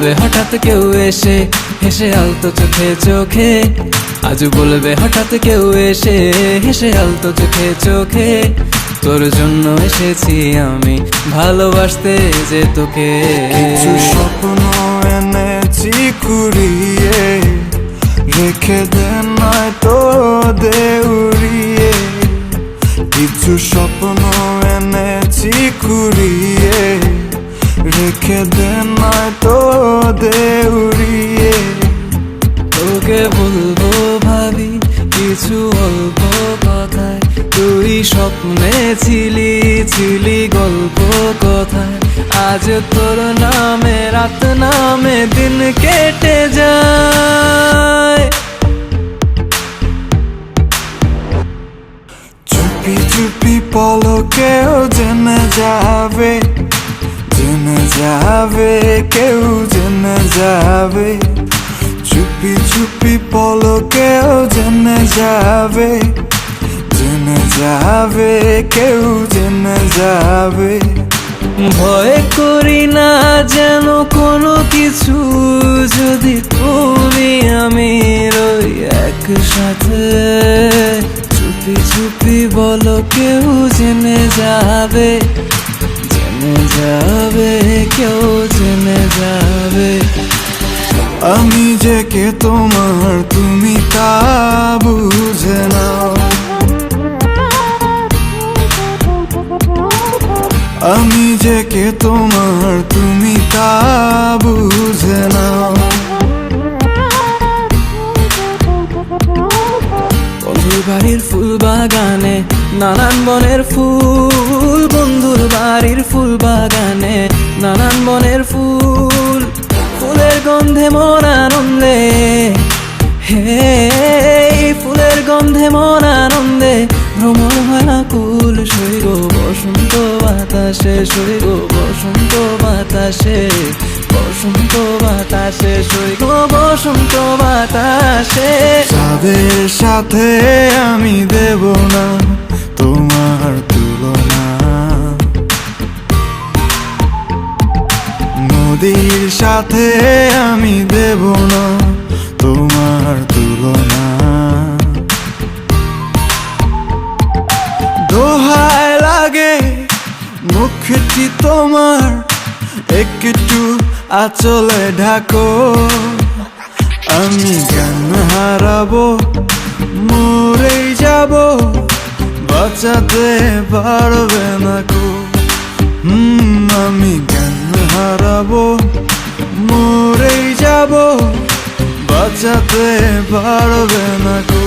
বলবে হঠাৎ কেউ এসে হেসে আলতো চোখে চোখে, আজ বলবে হঠাৎ কেউ এসে হেসে আলতো চোখে চোখে, তোর জন্য এসেছি আমি ভালোবাসতে যে তোকে। কিছু স্বপ্ন এনেছি কুড়িয়ে, রেখে দে নয়তো দে উড়িয়ে। কিছু স্বপ্ন এনেছি কুড়িয়ে, রেখে দে নয়তো দে উড়িয়ে। তোকে বলবো ভাবি কিছু অল্প কথায়, তুই স্বপ্নে ছিলি ছিলি গল্প কথায়, আজ তোর নামে রাত নামে দিন কেটে যায়। চুপি চুপি পলকেও জেনে যাবে, জেনে যাবে কেউ জেনে যাবে। চুপি চুপি পলকেও জেনে যাবে, জেনে যাবে কেউ জেনে যাবে। ভয় করি না যেন কোনো কিছু, যদি তুমি আমি রই একসাথে। চুপি চুপি বলো কেউ জেনে যাবে, জেনে যাবে কেউ জেনে যাবে। আমি যে কে তোমার তুমি তা বুঝে নাও, আমি যে কে তোমার তুমি তা বুঝে নাও। বন্ধুর বাড়ির ফুল বাগানে নানান বনের ফুল, বন্ধুর বাড়ির ফুল বাগানে নানান বনের ফুল, ফুলের গন্ধে মন আনন্দে, হে ফুলের গন্ধে মন আনন্দে ভ্রমণ হয় আকুল। সই গো বসন্ত বাতাসে, সই গো বসন্ত বাতাসে, বসন্ত বাতাসে, সই গো বসন্ত বাতাসে। যাদের সাথে আমি দেব না তোমার তুলনা, নদীর সাথে আমি দেব না তোমার তুলনা। দোহায় লাগে মুখটি তোমার, একটু আঁচলে ঢাকো। আমি জ্ঞান হারাবো, মরেই যাব, বাঁচাতে পারবে না কো। আমি জ্ঞান হারাবো, মরেই যাব, বাঁচাতে পারবে না কো।